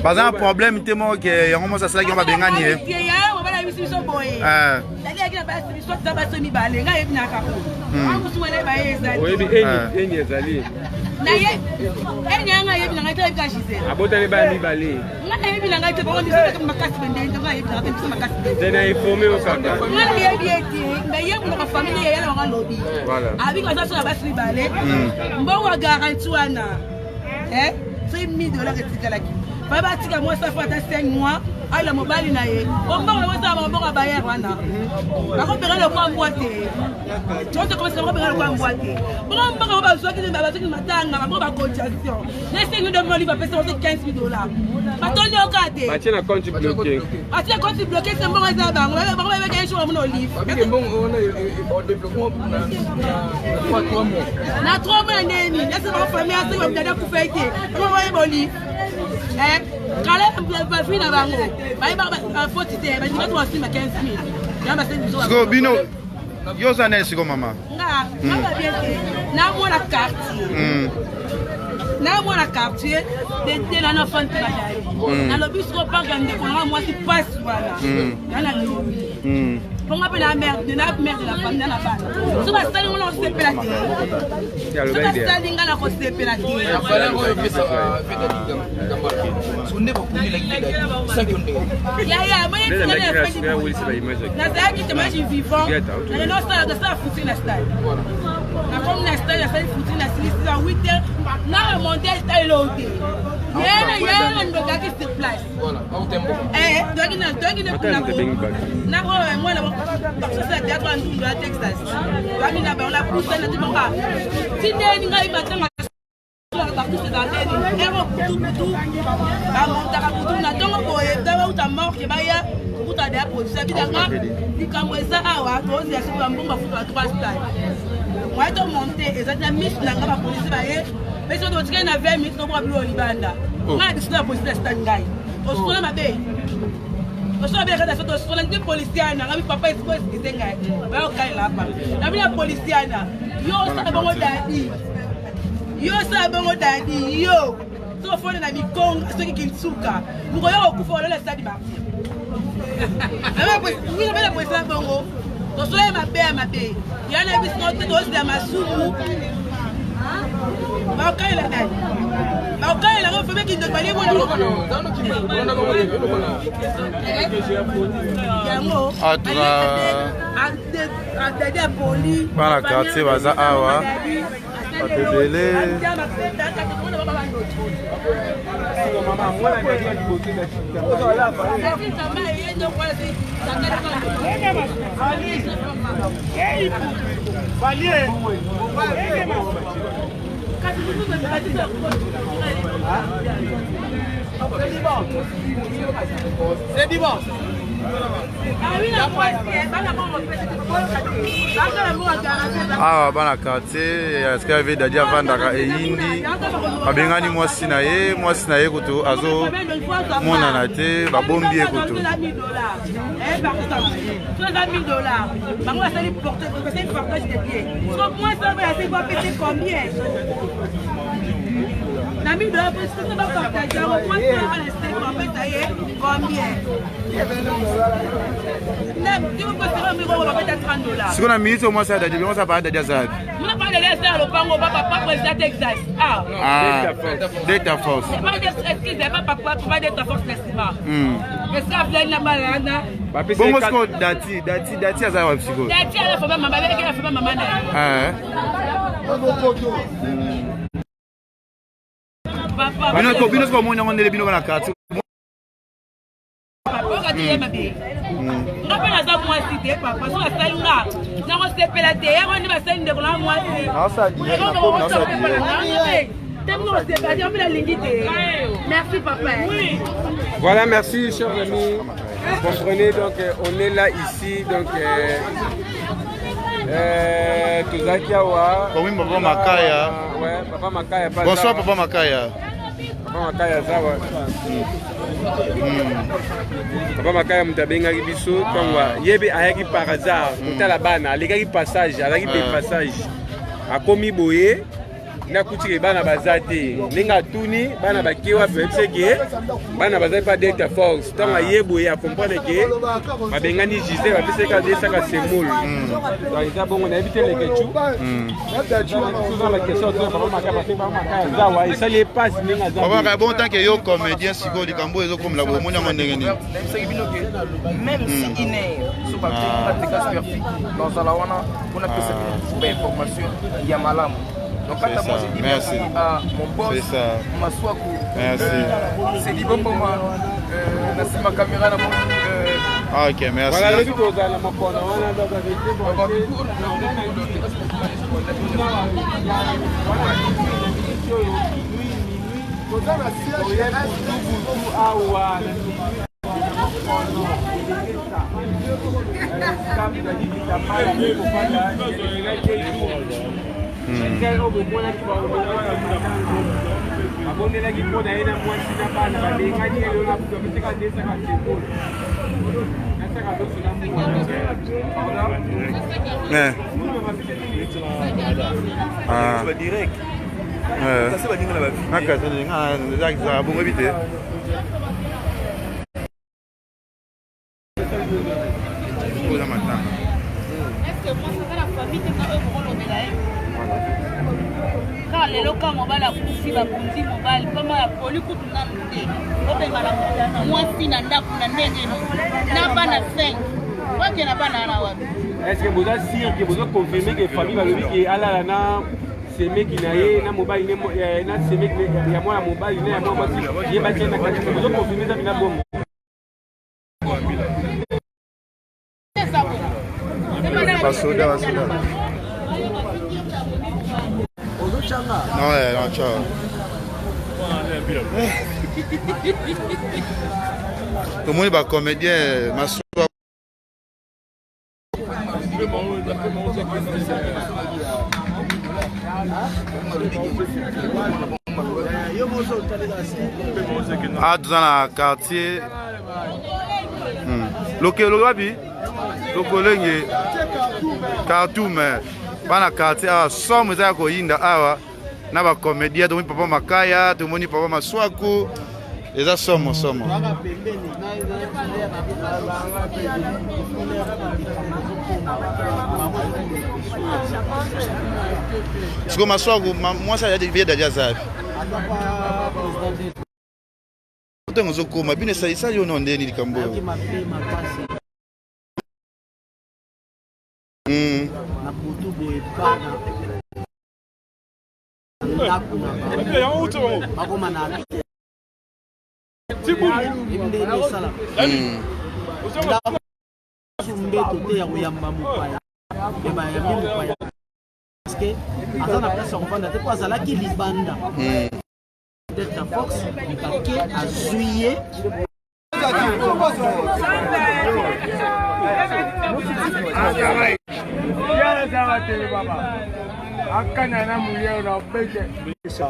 Par exemple, problème, tu m'as dit que on ça c'est qui on va bien gagner. Moi, ça fait 5 mois. Ah, la mobile na ye. On va le bailler wana. Par contre, le coin boité. Tu vois comment ça va le coin boité. Bon, on va jouer que matanga, on va cotisation. Laissez nous demander va payer $15,000. Maintenant le cadre. Mathieu na compte bloqué. Mathieu compte bloqué c'est bon ça ba. On va avec un jour mon livre. Avec bon on développement na 3 mois. Na 3 mois neni. Laissez ma famille à ce que vous pour fêter. On va voir mon livre. Eh, quand la fille n'a pas faut te dire, mais tu vas toi aussi ma 15,000. Ya ma c'est Go bino. Yo ça n'est siko mama. Na bien na moi la carte. Na moi la carte de na enfant qui va aller. Na le bus ko pas gagner pour moi si passe voilà. Na na pour moi la mère de la famille na ba. So ba stali on se pelater. So ba stali ngana ko se pelater. Ya fala ko yo pesa sonde ko kuni la seconde. Ya mais tu na ça qui te imagine vivant. Na no ça foutu na stade. Na comme na stade ça foutu na 8h. Na monter stade l'autre. Yéna ndo gaki sur place. Voilà, au tempo. Na moi là parce que c'est théâtre en Texas. Bamina ba on a poussé na tibanga. Tinde ngai batanga partout c'est dans les héros tout ba monta ka na tongo boye dawa uta mort ke baya uta da position bidanga likamweza awa to ya siku mbumba futu à 3 stades. Moi to monter exactement miss na ngaba police ba ye. Mais si on tient na 20 minutes no pour blo libanda. Na disina la position stade ngai. O sona mabe. Je suis bien quand je suis les policiers, je papa est quoi ce que c'est ngai. Ba o kai la pa. Na bien policier na. Yo sa bongo dadi. Yo sa bongo dadi yo. So fone na mikong ce qui kinsuka. Muko yo kufa le stade ba. Aba pues ni na bela pues la bongo. To so e mabe. Ya na bis no te dos de masumu. Ba o kai la dadi. Ba o kai la go febe ki de bali mo na ko. Para quartier baza awa. Atebele. C'est dimanche. Ah, bana quartier, est-ce qu'il y avait d'ailleurs Vandaka et Indi? Abengani mwasi na ye kutu azo mona na te ba bombi e kutu. $30,000. Bango ça lui porter c'est une partage de pieds. Donc moi ça va c'est quoi péter combien? Na $1,000 parce que ça va partager au moins ça va rester combien? Si on a mis au moins ça d'ailleurs, on ça parle de ça. On a parlé de ça le pango papa président Texas. Ah. Data force. Pas excusez pas papa pas data force festival. Est-ce que vous avez la balana? Bon moi dati aza wa psycho. Dati ala fa mama avec la fa mama na. Papa. Bino ko mo nyongo ndele bino na carte. Papa ka ma be. Ngapa na za moi cité papa so la salinga. Na ko sepela te ya ko ni ba sali ndeko na moi. Na sa di na ko na sa di. Merci papa. Voilà, merci chers amis. Vous comprenez, donc on est là ici, donc Tuzakiawa. Oui, Papa Makaya. Ouais, Papa Makaya. Bonsoir Papa Makaya. Papa Makaya Zawa. Papa Makaya mutabenga biso tongwa yebe ayaki par hasard kutala bana alikaki passage alaki de passage akomi boye na kuti bana bazate ninga tuni bana bakiwa pepse ke bana bazate pas d'être force tant ayebo ya comprendre que babengani Gisèle bapese ka desaka semul donc ça bon on a évité les ketchu souvent la question de papa maka parce que papa maka zawa et ça les passe ninga zawa papa bon tant que yo comédien siko likambo ezo comme la bomoni ya ndenge ni même si ine so ba pratique superficie dans la wana on a que cette information ya malamu. Donc quand moi j'ai dit merci à mon boss, Maswaku, c'est dit bon moi, c'est ma caméra là. Ah ok, merci. Voilà le vidéo dans mon phone, direct. lelo ka mobali akufi bakundi mobali pama ya poli kutu nanu te obengana mwasi na ndako na ndenge na bana 5 wake na bana na wapi. Est-ce que vous êtes sûr que vous avez confirmé que famille va lui qui ala na seme ki na ye na mobali ne na seme ya mwa mobali ne ya mwa mwasi ye ba tena kati vous avez confirmé ça bina bongo. Basoda. Non, non, ciao. Tout le monde est comédien, ma soeur. Ah, dans le quartier. Lokolenge Khartoum bana quartier a somme za ko yinda awa na ba comédien to papa Makaya to moni papa Maswaku eza somme Siko Maswaku moi ça vient d'ailleurs ça Otengo zokoma bine ça yo no ndeni likambo na butu boye pana bakoma na imbe sala mbeto te ya koyamba mopaya eba ya mopaya parce que azana place on vanda te ko azalaki libanda peut-être Fox ikake azuye Akana na mulio na beke. Esha.